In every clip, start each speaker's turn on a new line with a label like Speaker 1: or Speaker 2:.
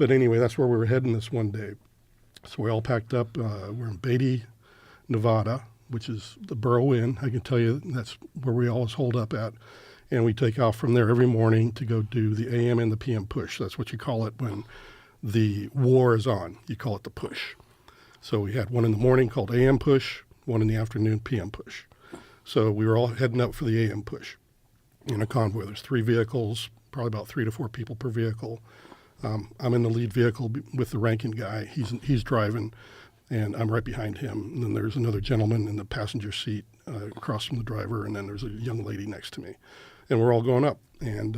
Speaker 1: But anyway, that's where we were heading this one day. So we all packed up. We're in Beatty, Nevada, which is the Burrow Inn. I can tell you that's where we always hold up at. And we take off from there every morning to go do the AM and the PM push. That's what you call it when the war is on. You call it the push. So we had one in the morning called AM push, one in the afternoon PM push. So we were all heading up for the AM push in a convoy. There's 3 vehicles, probably about 3 to 4 people per vehicle. I'm in the lead vehicle with the ranking guy. He's driving, and I'm right behind him. And then there's another gentleman in the passenger seat across from the driver, and then there's a young lady next to me. And we're all going up. And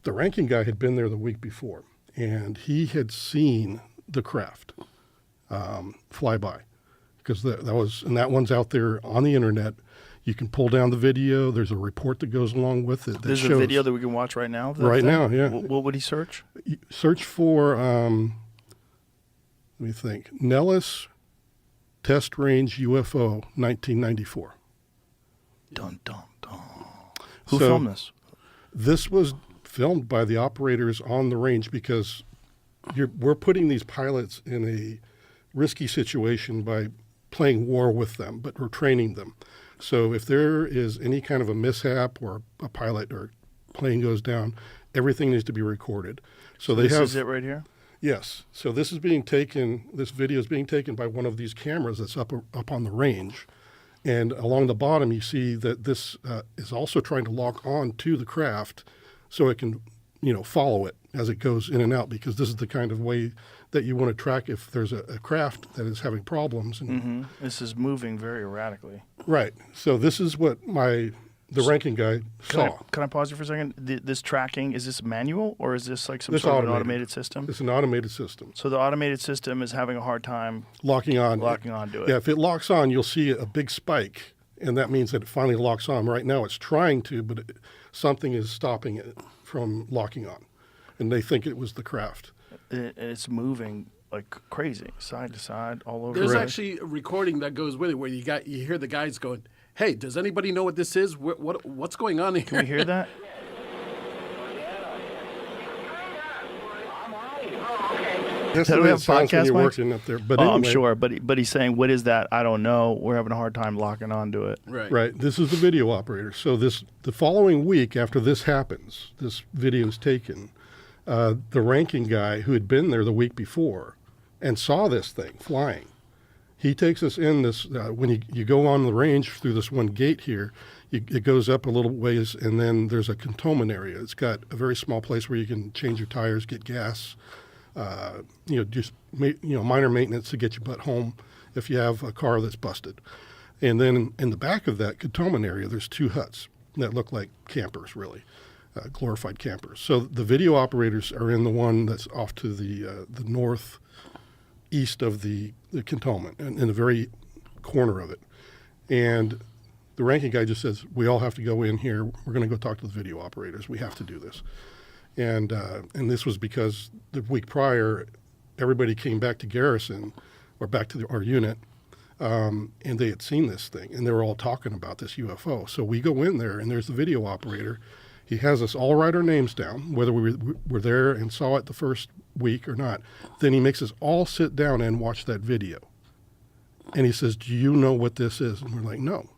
Speaker 1: the ranking guy had been there the week before, and he had seen the craft fly by, because that one's out there on the internet. You can pull down the video. There's a report that goes along with it.
Speaker 2: There's a video that we can watch right now?
Speaker 1: Right now, yeah.
Speaker 2: What would he search?
Speaker 1: Search for, let me think, Nellis Test Range UFO 1994.
Speaker 2: Dun, dun, dun. Who filmed this?
Speaker 1: This was filmed by the operators on the range, because we're putting these pilots in a risky situation by playing war with them, but we're training them. So if there is any kind of a mishap or a pilot or plane goes down, everything needs to be recorded. So
Speaker 2: this is it right here?
Speaker 1: Yes. So this video is being taken by one of these cameras that's up on the range. And along the bottom, you see that this is also trying to lock on to the craft so it can, follow it as it goes in and out, because this is the kind of way that you want to track if there's a craft that is having problems. And
Speaker 2: This is moving very erratically.
Speaker 1: Right. So this is what the ranking guy saw.
Speaker 2: Can I pause you for a second? This tracking, is this manual, or is this like some sort of an automated system?
Speaker 1: It's an automated system.
Speaker 2: So the automated system is having a hard time
Speaker 1: locking on
Speaker 2: to it.
Speaker 1: Yeah, if it locks on, you'll see a big spike, and that means that it finally locks on. Right now it's trying to, but something is stopping it from locking on, and they think it was the craft.
Speaker 2: It's moving like crazy, side to side, all over.
Speaker 3: There's actually a recording that goes with it where you hear the guys going, "Hey, does anybody know what this is? What's going on here?"
Speaker 2: Can we hear that?
Speaker 1: That's
Speaker 2: Do
Speaker 1: the
Speaker 2: we
Speaker 1: way
Speaker 2: have
Speaker 1: it sounds when
Speaker 2: podcast
Speaker 1: you're
Speaker 2: mics?
Speaker 1: working up there. But
Speaker 2: I'm
Speaker 1: anyway,
Speaker 2: sure, but he's saying, "What is that? I don't know. We're having a hard time locking onto it."
Speaker 1: Right. This is the video operator. So the following week after this happens, this video is taken. The ranking guy who had been there the week before and saw this thing flying, he takes us in this, when you go on the range through this one gate here, it goes up a little ways, and then there's a cantonment area. It's got a very small place where you can change your tires, get gas, minor maintenance to get your butt home if you have a car that's busted. And then in the back of that cantonment area, there's 2 huts that look like campers, really. Glorified campers. So the video operators are in the one that's off to the northeast of the cantonment, and in the very corner of it. And the ranking guy just says, "We all have to go in here. We're going to go talk to the video operators. We have to do this." And this was because the week prior, everybody came back to garrison or back to our unit, and they had seen this thing, and they were all talking about this UFO. So we go in there, and there's the video operator. He has us all write our names down, whether we were there and saw it the first week or not. Then he makes us all sit down and watch that video. And he says, "Do you know what this is?" And we're like, "No."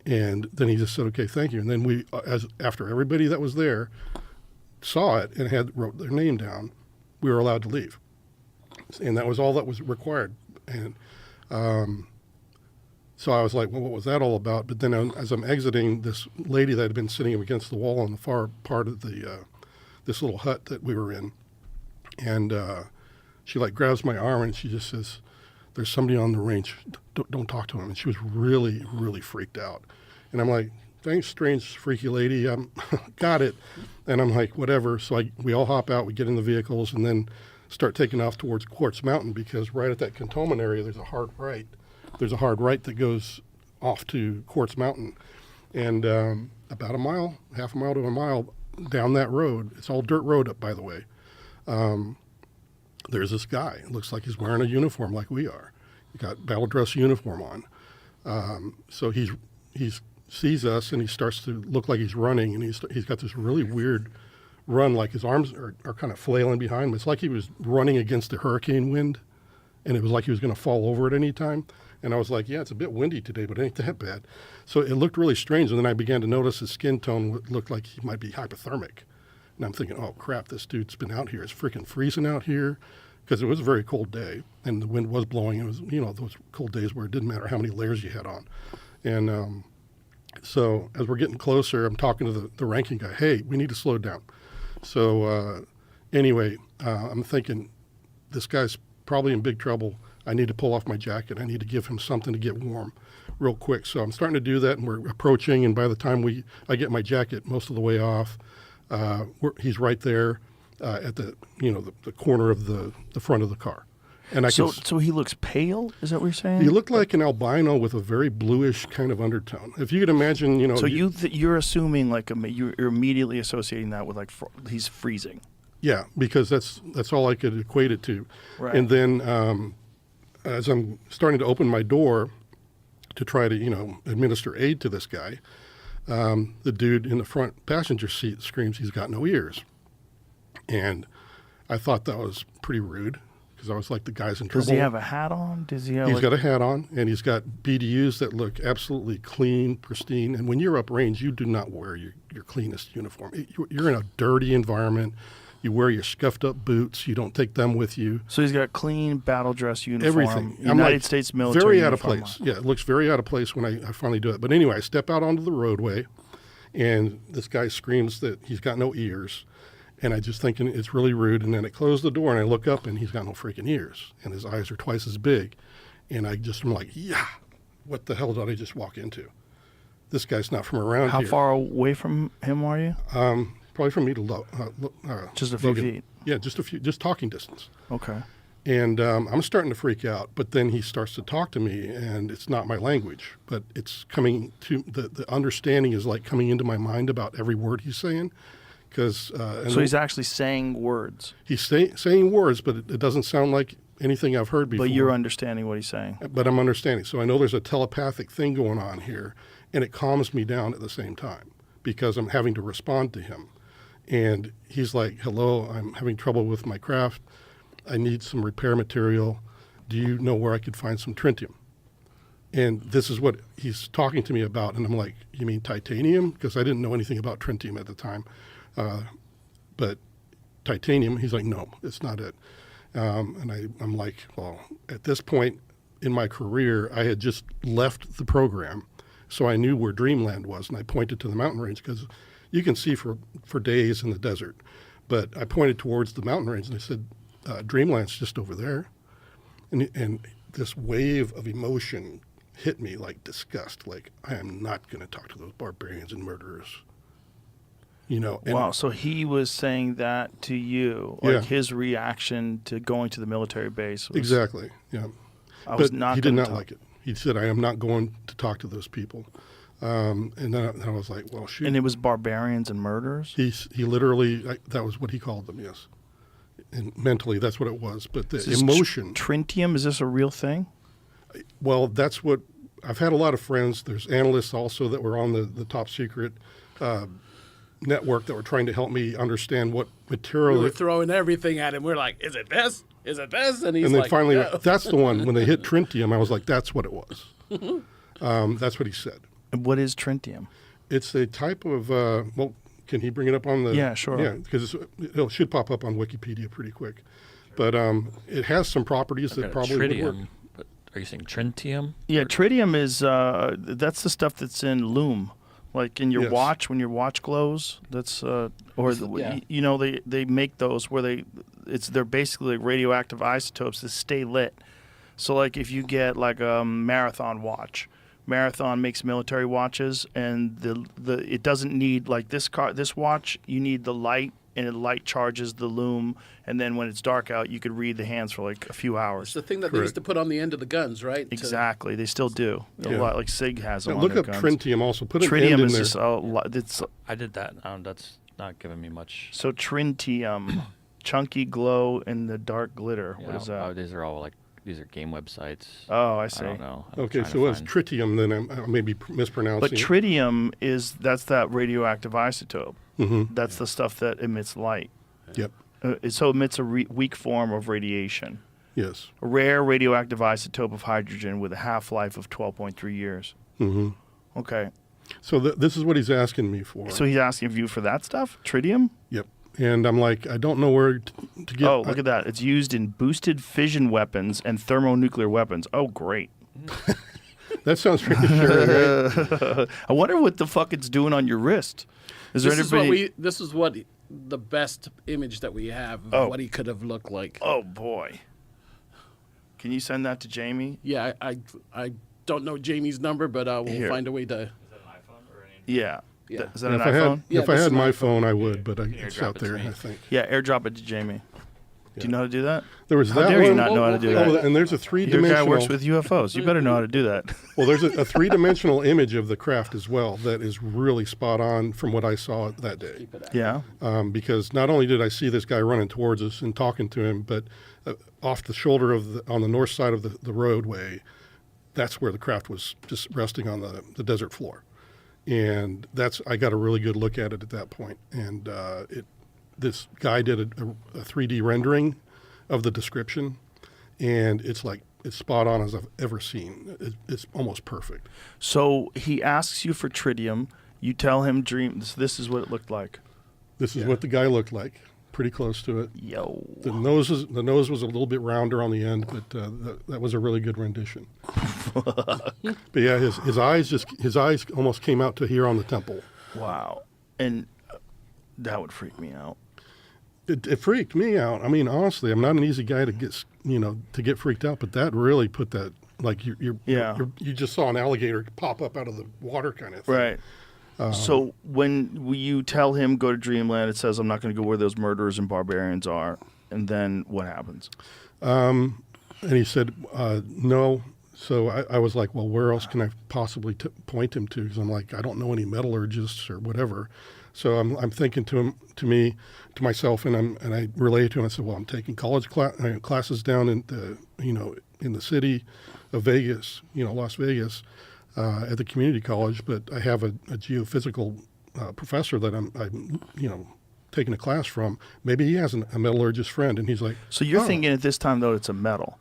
Speaker 1: And then he just said, "Okay, thank you." And then after everybody that was there saw it and wrote their name down, we were allowed to leave. And that was all that was required. And so I was like, "Well, what was that all about?" But then as I'm exiting, this lady that had been sitting against the wall on the far part of this little hut that we were in, and she grabs my arm and she just says, "There's somebody on the range. Don't talk to him." And she was really, really freaked out. And I'm like, "Thanks, strange, freaky lady. Got it." And I'm like, whatever. So we all hop out, we get in the vehicles, and then start taking off towards Quartz Mountain, because right at that cantonment area, there's a hard right. There's a hard right that goes off to Quartz Mountain. And about half a mile to a mile down that road, it's all dirt road up, by the way, there's this guy. It looks like he's wearing a uniform like we are. He got battle dress uniform on. So he sees us, and he starts to look like he's running, and he's got this really weird run like his arms are kind of flailing behind him. It's like he was running against the hurricane wind, and it was like he was going to fall over at any time. And I was like, yeah, it's a bit windy today, but it ain't that bad. So it looked really strange. And then I began to notice his skin tone looked like he might be hypothermic. And I'm thinking, oh, crap, this dude's been out here. It's freaking freezing out here, because it was a very cold day, and the wind was blowing. It was, those cold days where it didn't matter how many layers you had on. And so as we're getting closer, I'm talking to the ranking guy, hey, we need to slow down. So anyway, I'm thinking, this guy's probably in big trouble. I need to pull off my jacket. I need to give him something to get warm real quick. So I'm starting to do that, and we're approaching, and by the time I get my jacket most of the way off, he's right there at the corner of the front of the car. And
Speaker 2: So he looks pale? Is that what you're saying?
Speaker 1: He looked like an albino with a very bluish kind of undertone. If you could imagine,
Speaker 2: So you're assuming you're immediately associating that with he's freezing.
Speaker 1: Yeah, because that's all I could equate it to.
Speaker 2: Right.
Speaker 1: And then as I'm starting to open my door to try to administer aid to this guy, the dude in the front passenger seat screams he's got no ears. And I thought that was pretty rude, because I was like, the guy's in trouble.
Speaker 2: Does he have a hat on? He's
Speaker 1: got a hat on, and he's got BDUs that look absolutely clean, pristine. And when you're uprange, you do not wear your cleanest uniform. You're in a dirty environment. You wear your scuffed up boots. You don't take them with you.
Speaker 2: So he's got clean battle dress uniform.
Speaker 1: Everything.
Speaker 2: United States military
Speaker 1: very
Speaker 2: uniform.
Speaker 1: Out of place. Yeah, it looks very out of place when I finally do it. But anyway, I step out onto the roadway, and this guy screams that he's got no ears. And I just thinking it's really rude. And then I close the door, and I look up, and he's got no freaking ears. And his eyes are twice as big. And I'm like, yeah, what the hell did I just walk into? This guy's not from around
Speaker 2: How
Speaker 1: here.
Speaker 2: far away from him are you?
Speaker 1: Probably from me to
Speaker 2: Just a few
Speaker 1: Logan.
Speaker 2: feet.
Speaker 1: Yeah, just talking distance.
Speaker 2: Okay.
Speaker 1: And I'm starting to freak out, but then he starts to talk to me, and it's not my language, but it's coming to the understanding is like coming into my mind about every word he's saying.
Speaker 2: So he's actually saying words.
Speaker 1: He's saying words, but it doesn't sound like anything I've heard before.
Speaker 2: But you're understanding what he's saying.
Speaker 1: But I'm understanding. So I know there's a telepathic thing going on here, and it calms me down at the same time because I'm having to respond to him. And he's like, hello, I'm having trouble with my craft. I need some repair material. Do you know where I could find some tritium? And this is what he's talking to me about. And I'm like, you mean titanium? Because I didn't know anything about tritium at the time. But titanium, he's like, no, it's not it. And I'm like, well, at this point in my career, I had just left the program. So I knew where Dreamland was. And I pointed to the mountain range because you can see for days in the desert. But I pointed towards the mountain range and I said, Dreamland's just over there. And this wave of emotion hit me like disgust. Like, I am not going to talk to those barbarians and murderers.
Speaker 2: Wow, so he was saying that to you, like his reaction to going to the military base was...
Speaker 1: Exactly, yeah. He did not like it. He said, I am not going to talk to those people. And then I was like, well, shoot.
Speaker 2: And it was barbarians and murderers?
Speaker 1: He literally, that was what he called them, yes. And mentally, that's what it was. But the emotion...
Speaker 2: Tritium, is this a real thing?
Speaker 1: Well, that's what... I've had a lot of friends. There's analysts also that were on the top secret network that were trying to help me understand what material...
Speaker 3: We were throwing everything at him. We're like, is it this? Is it this? And he's
Speaker 1: and then
Speaker 3: like,
Speaker 1: finally,
Speaker 3: no.
Speaker 1: That's the one. When they hit tritium, I was like, that's what it was. That's what he said.
Speaker 2: What is tritium?
Speaker 1: It's a type of... well, can he bring it up on the...
Speaker 2: Yeah, sure.
Speaker 1: Yeah, because it should pop up on Wikipedia pretty quick. But it has some properties that probably would work.
Speaker 4: But are you saying tritium?
Speaker 2: Yeah, tritium is... that's the stuff that's in Loom. Like in your watch, when your watch glows, that's they make those where they're basically like radioactive isotopes that stay lit. So like if you get like a Marathon watch, Marathon makes military watches, and it doesn't need like this watch. You need the light, and the light charges the loom, and then when it's dark out, you could read the hands for like a few hours.
Speaker 3: It's the thing that they used to put on the end of the guns, right?
Speaker 2: Exactly, they still do. A lot, like SIG has them.
Speaker 1: Now,
Speaker 2: on
Speaker 1: look
Speaker 2: their
Speaker 1: up
Speaker 2: guns.
Speaker 1: tritium also. Put an
Speaker 2: Tritium
Speaker 1: end in
Speaker 2: is
Speaker 1: there.
Speaker 2: just a lot. It's
Speaker 4: I did that. That's not giving me much.
Speaker 2: so tritium, chunky glow in the dark glitter. What is that?
Speaker 4: Oh, these are all these are game websites.
Speaker 2: Oh, I see.
Speaker 4: I don't know. I'm
Speaker 1: Okay,
Speaker 4: trying
Speaker 1: so
Speaker 4: to
Speaker 1: it's
Speaker 4: find-
Speaker 1: tritium, then I may be mispronouncing
Speaker 2: But
Speaker 1: it.
Speaker 2: tritium that's that radioactive isotope. That's the stuff that emits light.
Speaker 1: Yep.
Speaker 2: So it emits a weak form of radiation.
Speaker 1: Yes.
Speaker 2: A rare radioactive isotope of hydrogen with a half-life of 12.3 years.
Speaker 1: Mm-hmm.
Speaker 2: Okay.
Speaker 1: So this is what he's asking me for.
Speaker 2: So he's asking you for that stuff? Tritium?
Speaker 1: Yep. And I'm like, I don't know where to get.
Speaker 2: Oh, look at that. It's used in boosted fission weapons and thermonuclear weapons. Oh, great.
Speaker 1: That sounds reassuring, right?
Speaker 2: I wonder what the fuck it's doing on your wrist. Is there anybody...
Speaker 3: This is what the best image that we have of what he could have looked like.
Speaker 2: Oh, boy. Can you send that to Jamie?
Speaker 3: Yeah, I don't know Jamie's number, but we'll find a way to...
Speaker 4: Is that an iPhone or an Android?
Speaker 2: Yeah.
Speaker 3: Yeah.
Speaker 2: Is that an iPhone?
Speaker 1: If I had my phone, I would, but it's out there, I think.
Speaker 2: Yeah, airdrop it to Jamie. Do you know how to do that?
Speaker 1: There was
Speaker 2: How
Speaker 1: that
Speaker 2: dare
Speaker 1: one.
Speaker 2: you not know how to do that?
Speaker 1: Oh, and there's a
Speaker 2: Your
Speaker 1: three-dimensional.
Speaker 2: guy works with UFOs. You better know how to do that.
Speaker 1: Well, there's a three-dimensional image of the craft as well that is really spot on from what I saw that day.
Speaker 2: Yeah.
Speaker 1: Because not only did I see this guy running towards us and talking to him, but off the shoulder on the north side of the roadway, that's where the craft was just resting on the desert floor. And I got a really good look at it at that point. And this guy did a 3D rendering of the description, and it's spot on as I've ever seen. It's almost perfect.
Speaker 2: So he asks you for tritium. You tell him this is what it looked like.
Speaker 1: This is what the guy looked like. Pretty close to it.
Speaker 2: Yo.
Speaker 1: The nose was a little bit rounder on the end, but that was a really good rendition. But yeah, his eyes almost came out to here on the temple.
Speaker 2: Wow. And that would freak me out.
Speaker 1: It freaked me out. I mean, honestly, I'm not an easy guy to get freaked out, but that really put that, like you just saw an alligator pop up out of the water kind of thing.
Speaker 2: Right. So when you tell him go to Dreamland, it says, I'm not going to go where those murderers and barbarians are. And then what happens?
Speaker 1: And he said, no. So I was like, well, where else can I possibly point him to? Because I'm like, I don't know any metallurgists or whatever. So I'm thinking to myself, and I relayed to him. I said, well, I'm taking college classes down in the city of Vegas, Las Vegas. At the community college, but I have a geophysical professor that I'm taking a class from. Maybe he has a metallurgist friend, and he's like.
Speaker 2: So you're thinking at this time though it's a metal.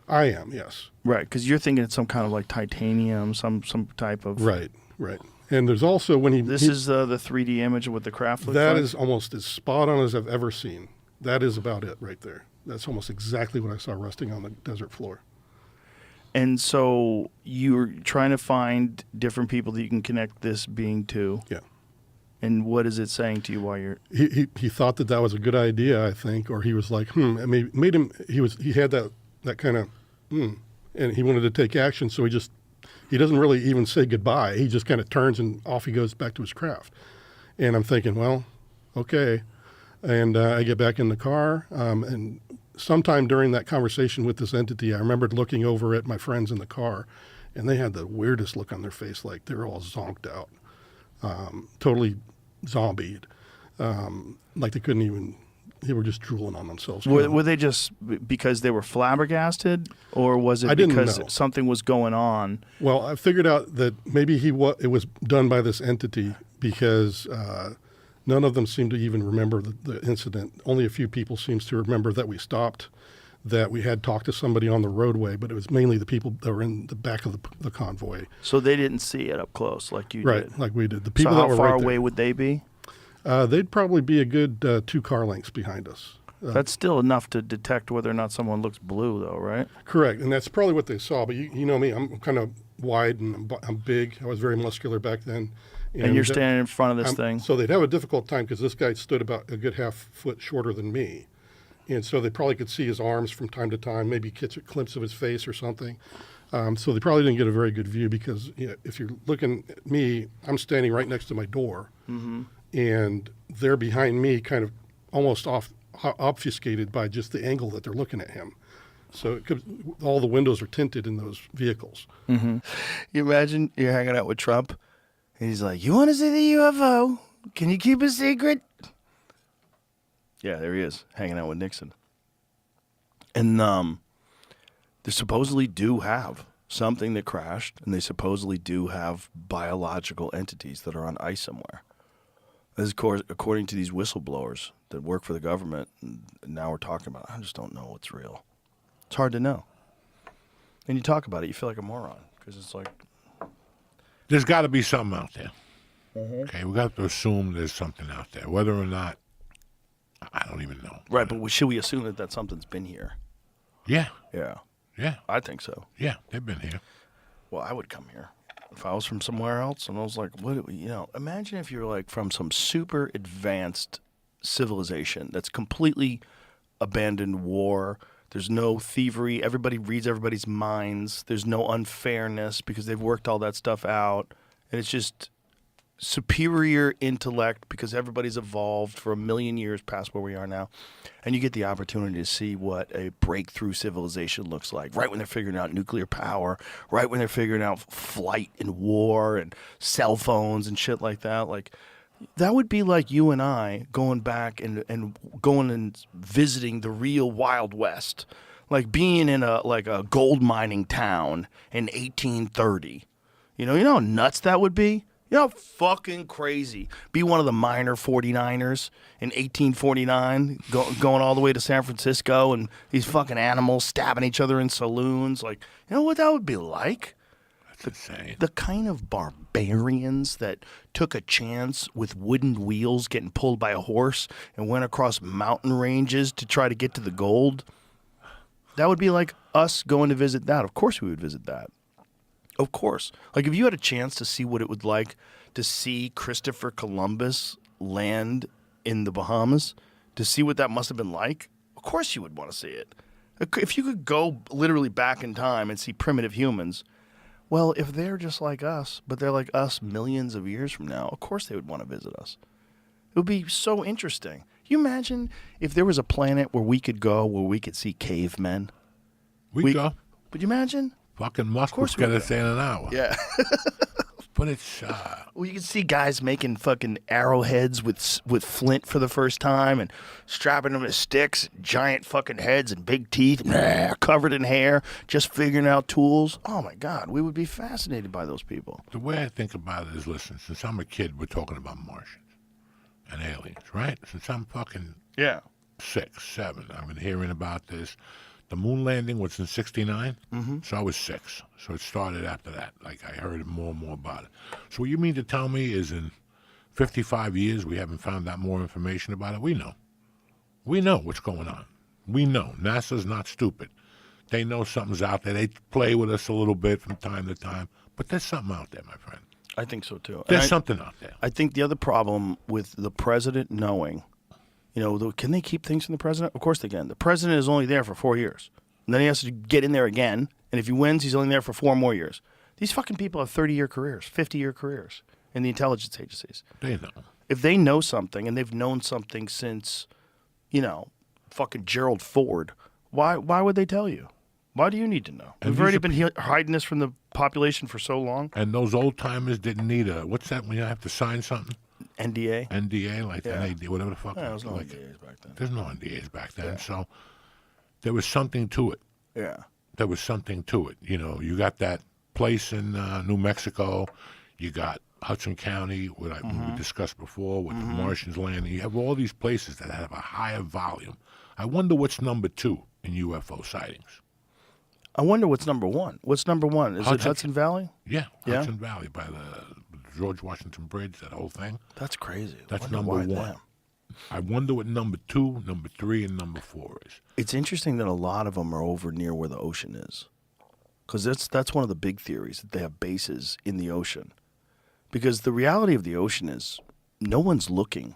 Speaker 1: I am, yes.
Speaker 2: Right, because you're thinking it's some kind of like titanium, some type of.
Speaker 1: Right. And there's also when he.
Speaker 2: This is the 3D image of what the craft looks like.
Speaker 1: That is almost as spot on as I've ever seen. That is about it right there. That's almost exactly what I saw resting on the desert floor.
Speaker 2: And so you're trying to find different people that you can connect this being to.
Speaker 1: Yeah.
Speaker 2: And what is it saying to you while you're...
Speaker 1: He thought that was a good idea, I think, or he was like, I mean, made him, he had that kind of, and he wanted to take action, so he doesn't really even say goodbye. He just kind of turns and off he goes back to his craft. And I'm thinking, well, okay. And I get back in the car, and sometime during that conversation with this entity, I remembered looking over at my friends in the car, and they had the weirdest look on their face, like they were all zonked out, totally zombied, like they couldn't even, they were just drooling on themselves.
Speaker 2: Were they just because they were flabbergasted, or was it because something was going on?
Speaker 1: Well, I figured out that maybe it was done by this entity because none of them seemed to even remember the incident. Only a few people seems to remember that we stopped, that we had talked to somebody on the roadway, but it was mainly the people that were in the back of the convoy.
Speaker 2: So they didn't see it up close like you did?
Speaker 1: Right, like we did. The people
Speaker 2: so how
Speaker 1: that were
Speaker 2: far
Speaker 1: right
Speaker 2: away
Speaker 1: there,
Speaker 2: would they be?
Speaker 1: They'd probably be a good 2 car lengths behind us.
Speaker 2: That's still enough to detect whether or not someone looks blue, though, right?
Speaker 1: Correct, and that's probably what they saw. But you know me, I'm kind of wide and I'm big. I was very muscular back then.
Speaker 2: And you're standing in front of this thing.
Speaker 1: So they'd have a difficult time because this guy stood about a good half foot shorter than me. And so they probably could see his arms from time to time, maybe catch a glimpse of his face or something. So they probably didn't get a very good view because if you're looking at me, I'm standing right next to my door. Mm-hmm. And they're behind me kind of almost obfuscated by just the angle that they're looking at him. So all the windows are tinted in those vehicles.
Speaker 2: Mm-hmm. You imagine you're hanging out with Trump, and he's like, "You want to see the UFO? Can you keep a secret?" Yeah, there he is, hanging out with Nixon. And they supposedly do have something that crashed, and they supposedly do have biological entities that are on ice somewhere. As according to these whistleblowers that work for the government, and now we're talking about it, I just don't know what's real. It's hard to know. And you talk about it, you feel like a moron because it's like
Speaker 5: there's got to be something out there. Okay, we got to assume there's something out there. Whether or not, I don't even know.
Speaker 2: Right, but should we assume that something's been here?
Speaker 5: Yeah.
Speaker 2: Yeah.
Speaker 5: Yeah.
Speaker 2: I think so.
Speaker 5: Yeah, they've been here.
Speaker 2: Well, I would come here. If I was from somewhere else and I was like, imagine if you're like from some super advanced civilization that's completely abandoned war. There's no thievery. Everybody reads everybody's minds. There's no unfairness because they've worked all that stuff out. And it's just superior intellect because everybody's evolved for 1,000,000 years past where we are now. And you get the opportunity to see what a breakthrough civilization looks like, right when they're figuring out nuclear power, right when they're figuring out flight and war and cell phones and shit like that. Like, that would be like you and I going back and going and visiting the real Wild West. Like being in a gold mining town in 1830. You know how nuts that would be? You know how fucking crazy. Be one of the minor 49ers in 1849, going all the way to San Francisco, and these fucking animals stabbing each other in saloons. Like, you know what that would be like?
Speaker 5: That's insane.
Speaker 2: The kind of barbarians that took a chance with wooden wheels getting pulled by a horse and went across mountain ranges to try to get to the gold. That would be like us going to visit that. Of course we would visit that. Of course. Like, if you had a chance to see what it would like to see Christopher Columbus land in the Bahamas, to see what that must have been like, of course you would want to see it. If you could go literally back in time and see primitive humans, well, if they're just like us, but they're like us millions of years from now, of course they would want to visit us. It would be so interesting. Can you imagine if there was a planet where we could go where we could see cavemen?
Speaker 5: We go.
Speaker 2: Would you imagine?
Speaker 5: Fucking Musk would get us there in an hour.
Speaker 2: Yeah.
Speaker 5: But it's...
Speaker 2: Well, you can see guys making fucking arrowheads with flint for the first time and strapping them to sticks, giant fucking heads and big teeth, covered in hair, just figuring out tools. Oh, my God. We would be fascinated by those people.
Speaker 5: The way I think about it is, listen, since I'm a kid, we're talking about Martians and aliens, right? Since I'm fucking 6, 7, I've been hearing about this. The moon landing was in 69, so I was 6. So it started after that. Like, I heard more and more about it. So what you mean to tell me is in 55 years we haven't found out more information about it? We know. We know what's going on. We know. NASA's not stupid. They know something's out there. They play with us a little bit from time to time. But there's something out there, my friend.
Speaker 2: I think so, too.
Speaker 5: There's something out there.
Speaker 2: I think the other problem with the president knowing... can they keep things from the president? Of course they can. The president is only there for 4 years. And then he has to get in there again. And if he wins, he's only there for 4 more years. These fucking people have 30-year careers, 50-year careers in the intelligence agencies.
Speaker 5: They know.
Speaker 2: If they know something, and they've known something since, fucking Gerald Ford, why would they tell you? Why do you need to know?
Speaker 5: And
Speaker 2: We've already been hiding this from the population for so long.
Speaker 5: And those old-timers didn't need what's that when you have to sign something?
Speaker 2: NDA?
Speaker 5: NDA, like NAD, whatever the fuck.
Speaker 2: Yeah, there was no
Speaker 5: like,
Speaker 2: NDAs back then.
Speaker 5: There's no NDAs back then,
Speaker 2: Yeah.
Speaker 5: so there was something to it.
Speaker 2: Yeah.
Speaker 5: There was something to it. You got that place in New Mexico. You got Hudson County, what we discussed before, with the Martians landing. You have all these places that have a higher volume. I wonder what's number 2 in UFO sightings.
Speaker 2: I wonder what's number 1. What's number 1? Is it Hudson Valley?
Speaker 5: Yeah, Hudson Valley by the George Washington Bridge, that whole thing.
Speaker 2: That's crazy.
Speaker 5: That's number 1. I wonder what number 2, number 3, and number 4 is.
Speaker 2: It's interesting that a lot of them are over near where the ocean is, because that's one of the big theories, that they have bases in the ocean. Because the reality of the ocean is no one's looking.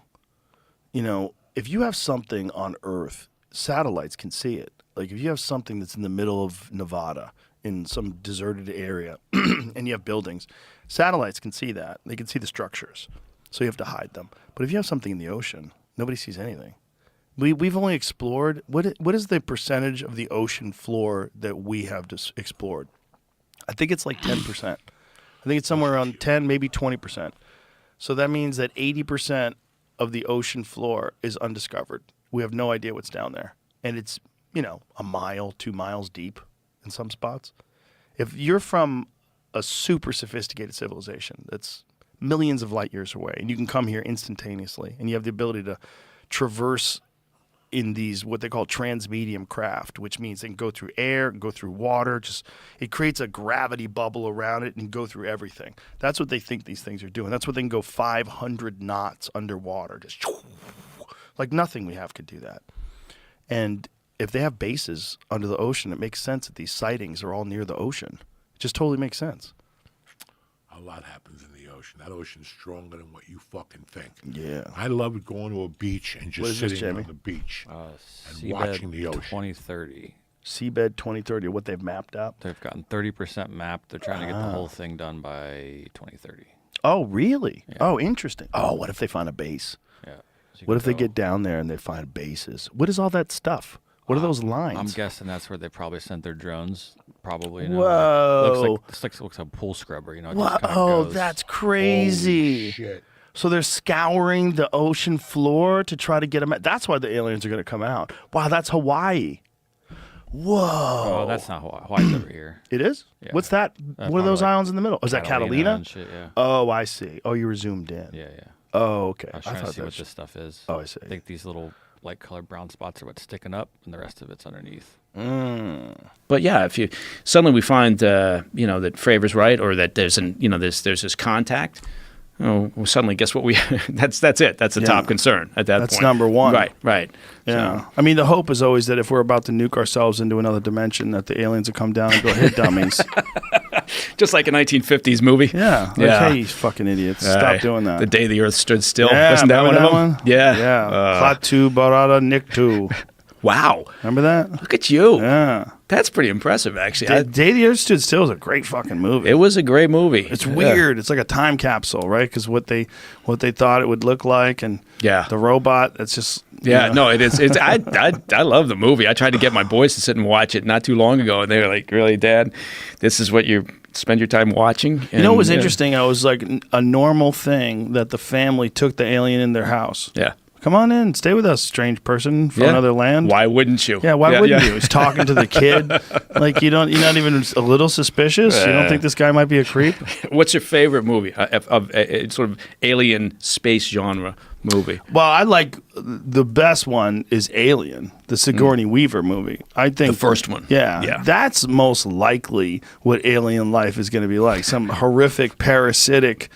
Speaker 2: If you have something on Earth, satellites can see it. Like if you have something that's in the middle of Nevada in some deserted area and you have buildings, satellites can see that. They can see the structures. So you have to hide them. But if you have something in the ocean, nobody sees anything. We've only explored, what is the percentage of the ocean floor that we have explored? I think it's like 10%. I think it's somewhere around 10, maybe 20%. So that means that 80% of the ocean floor is undiscovered. We have no idea what's down there. And it's, a mile, 2 miles deep in some spots. If you're from a super sophisticated civilization that's millions of light years away, and you can come here instantaneously, and you have the ability to traverse in these what they call transmedium craft, which means they can go through air, go through water. Just it creates a gravity bubble around it and go through everything. That's what they think these things are doing. That's what they can go 500 knots underwater, just like nothing we have could do that. And if they have bases under the ocean, it makes sense that these sightings are all near the ocean. It just totally makes sense.
Speaker 5: A lot happens in the ocean. That ocean's stronger than what you fucking think.
Speaker 2: Yeah.
Speaker 5: I love going to a beach and just sitting on
Speaker 2: Jamie?
Speaker 5: the beach and
Speaker 4: Seabed
Speaker 5: watching the ocean.
Speaker 4: 2030.
Speaker 2: Seabed 2030, what they've mapped out.
Speaker 4: They've gotten 30% mapped. They're trying to get the whole thing done by 2030.
Speaker 2: Oh, really?
Speaker 4: Yeah.
Speaker 2: Oh, interesting. Oh, what if they find a base?
Speaker 4: Yeah. So you
Speaker 2: What
Speaker 4: can
Speaker 2: if they
Speaker 4: go-
Speaker 2: get down there and they find bases? What is all that stuff? What are those lines?
Speaker 4: I'm guessing that's where they probably sent their drones. Probably. You know,
Speaker 2: Whoa.
Speaker 4: Looks like a pool scrubber. You know. It
Speaker 2: Wha-
Speaker 4: just kinda
Speaker 2: oh,
Speaker 4: goes.
Speaker 2: that's crazy.
Speaker 5: Shit.
Speaker 2: So they're scouring the ocean floor to try to get them. That's why the aliens are going to come out. Wow, that's Hawaii. Whoa.
Speaker 4: Oh, that's not Hawaii. Hawaii's over here.
Speaker 2: It is?
Speaker 4: Yeah.
Speaker 2: What's that? What are
Speaker 4: probably
Speaker 2: those
Speaker 4: like
Speaker 2: islands in the middle? Oh, is that Catalina?
Speaker 4: and shit, yeah.
Speaker 2: Oh, I see. Oh, you were zoomed in.
Speaker 4: Yeah.
Speaker 2: Oh, okay.
Speaker 4: I was trying to see what
Speaker 2: that's
Speaker 4: this stuff is.
Speaker 2: Oh, I see.
Speaker 4: I think these little light colored brown spots are what's sticking up, and the rest of it's underneath.
Speaker 6: But yeah, if you suddenly we find that Fravors right, or that there's there's this contact. Oh, well, suddenly, guess what? That's it. That's the top concern at that point.
Speaker 2: That's number one.
Speaker 6: Right.
Speaker 2: Yeah.
Speaker 6: So,
Speaker 2: I mean, the hope is always that if we're about to nuke ourselves into another dimension, that the aliens will come down and go, hey, dummies.
Speaker 6: just like a 1950s movie.
Speaker 2: Yeah. Like,
Speaker 6: Yeah.
Speaker 2: hey, you fucking idiots. Stop
Speaker 6: Right.
Speaker 2: doing that.
Speaker 6: The Day the Earth Stood Still.
Speaker 2: Yeah,
Speaker 6: Wasn't that one
Speaker 2: remember
Speaker 6: of them?
Speaker 2: one?
Speaker 6: Yeah.
Speaker 2: Yeah. Klaatu Barada Niktu.
Speaker 6: Wow.
Speaker 2: Remember that?
Speaker 6: Look at you.
Speaker 2: Yeah.
Speaker 6: That's pretty impressive, actually.
Speaker 2: Day the Earth Stood Still is a great fucking movie.
Speaker 6: It was a great movie.
Speaker 2: It's
Speaker 6: Yeah.
Speaker 2: weird. It's like a time capsule, right? Because what they thought it would look like, and
Speaker 6: Yeah.
Speaker 2: the robot. That's just
Speaker 6: Yeah, no, it is. It's I love the movie. I tried to get my boys to sit and watch it not too long ago, and they were like, "Really, Dad? This is what you spend your time watching?" And,
Speaker 2: You know what was interesting? I was like a normal thing that the family took the alien in their house.
Speaker 6: Yeah.
Speaker 2: Come on in, stay with us, strange person from
Speaker 6: Yeah.
Speaker 2: another land.
Speaker 6: Why wouldn't you?
Speaker 2: Yeah, why wouldn't you? He's talking to the kid. Like you're not even a little suspicious. You don't think this guy might be a creep?
Speaker 6: What's your favorite movie of sort of alien space genre movie?
Speaker 2: Well, I like the best one is Alien, the Sigourney Weaver movie. I think
Speaker 6: The first one.
Speaker 2: Yeah, that's most likely what alien life is going to be like. Some horrific parasitic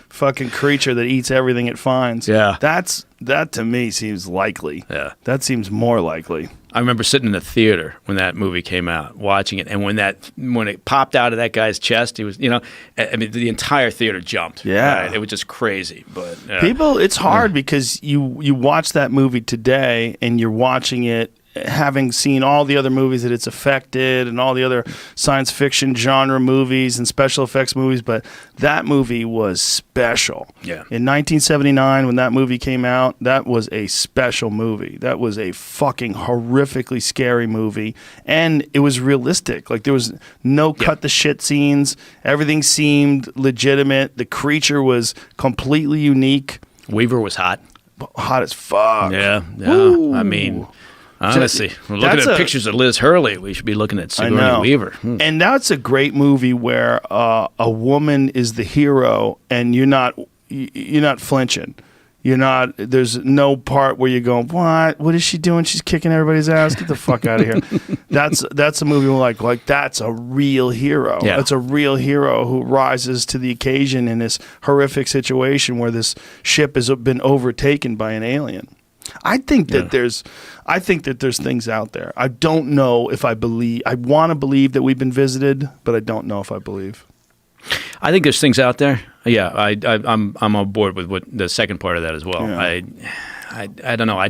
Speaker 2: fucking creature that eats everything it finds.
Speaker 6: Yeah.
Speaker 2: That to me seems likely.
Speaker 6: Yeah.
Speaker 2: That seems more likely.
Speaker 6: I remember sitting in the theater when that movie came out, watching it, and when it popped out of that guy's chest, he was, I mean, the entire theater jumped.
Speaker 2: Yeah.
Speaker 6: Right? It was just crazy. But
Speaker 2: People, it's hard because you watch that movie today and you're watching it having seen all the other movies that it's affected and all the other science fiction genre movies and special effects movies, but that movie was special.
Speaker 6: Yeah.
Speaker 2: In 1979, when that movie came out, that was a special movie. That was a fucking horrifically scary movie, and it was realistic. Like there was no cut the shit scenes. Everything seemed legitimate. The creature was completely unique.
Speaker 6: Weaver was hot.
Speaker 2: Hot as fuck.
Speaker 6: Yeah.
Speaker 2: Woo.
Speaker 6: I mean, honestly, we're looking
Speaker 2: That's
Speaker 6: at pictures of Liz Hurley. We should be looking at
Speaker 2: I
Speaker 6: Sigourney
Speaker 2: know.
Speaker 6: Weaver.
Speaker 2: And that's a great movie where a woman is the hero, and you're not flinching. There's no part where you're going, what is she doing? She's kicking everybody's ass. Get the fuck out of here. That's a movie where like that's a real hero.
Speaker 6: Yeah.
Speaker 2: That's a real hero who rises to the occasion in this horrific situation where this ship has been overtaken by an alien. I think that there's things out there. I don't know if I believe. I want to believe that we've been visited, but I don't know if I believe.
Speaker 6: I think there's things out there. Yeah, I'm on board with what the second part of that as well.
Speaker 2: Yeah.
Speaker 6: I don't know. I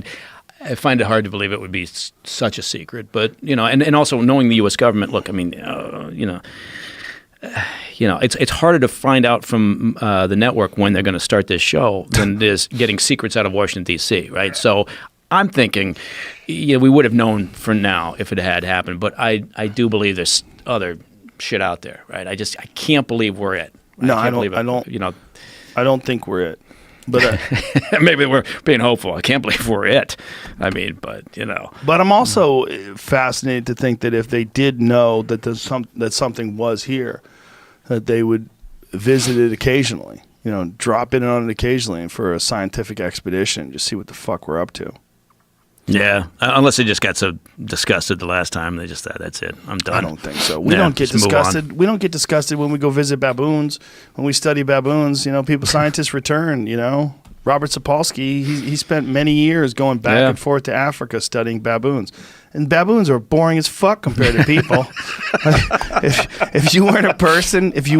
Speaker 6: find it hard to believe it would be such a secret, but and also knowing the U.S. government. Look, I mean, it's harder to find out from the network when they're going to start this show than it is getting secrets out of Washington D.C. Right? So I'm thinking, we would have known for now if it had happened, but I do believe there's other shit out there, right? I can't believe we're it.
Speaker 2: No, I
Speaker 6: can't
Speaker 2: don't.
Speaker 6: believe it.
Speaker 2: I don't think we're it. But
Speaker 6: maybe we're being hopeful. I can't believe we're it. I mean, but
Speaker 2: But I'm also fascinated to think that if they did know that that something was here, that they would visit it occasionally. drop in on it occasionally for a scientific expedition, just see what the fuck we're up to.
Speaker 6: Yeah, unless they just got so disgusted the last time, they just thought, that's it, I'm done.
Speaker 2: I don't think so. We don't get disgusted. We don't get disgusted when we go visit baboons. When we study baboons, scientists return. Robert Sapolsky, he spent many years going back and forth to Africa studying baboons. And baboons are boring as fuck compared to people. if you weren't a person, if you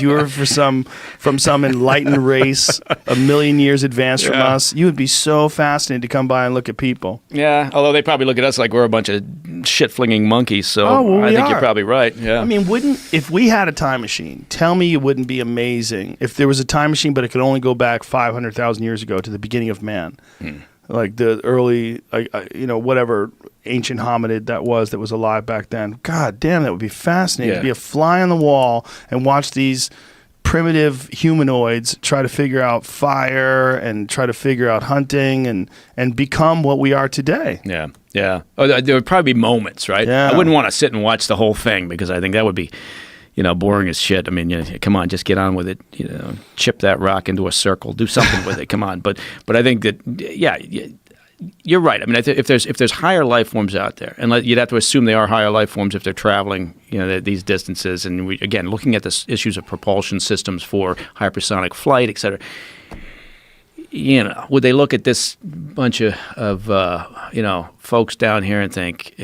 Speaker 2: were from some enlightened race, a million years advanced from us, you would be so fascinated to come by and look at people.
Speaker 6: Yeah, although they probably look at us like we're a bunch of shit-flinging monkeys, so I think you're probably right. Yeah.
Speaker 2: I mean, if we had a time machine, tell me it wouldn't be amazing if there was a time machine, but it could only go back 500,000 years ago to the beginning of man. Like the early, whatever ancient hominid that was alive back then. God damn, that would be fascinating to be a fly on the wall and watch these primitive humanoids try to figure out fire and try to figure out hunting and become what we are today.
Speaker 6: Yeah. Oh, there would probably be moments, right?
Speaker 2: Yeah.
Speaker 6: I wouldn't want to sit and watch the whole thing because I think that would be, boring as shit. I mean, come on, just get on with it. Chip that rock into a circle, do something with it. Come on, but I think that you're right. I mean, if there's higher life forms out there, and you'd have to assume they are higher life forms if they're traveling, these distances. And looking at the issues of propulsion systems for hypersonic flight, et cetera. Would they look at this bunch of folks down here and think,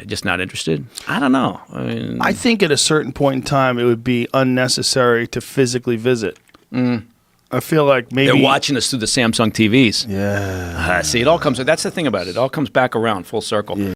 Speaker 6: just not interested? I don't know.
Speaker 2: I think at a certain point in time, it would be unnecessary to physically visit. I feel like maybe
Speaker 6: they're watching us through the Samsung TVs.
Speaker 2: Yeah.
Speaker 6: See, it all comes. That's the thing about it. It all comes back around full circle. Yeah.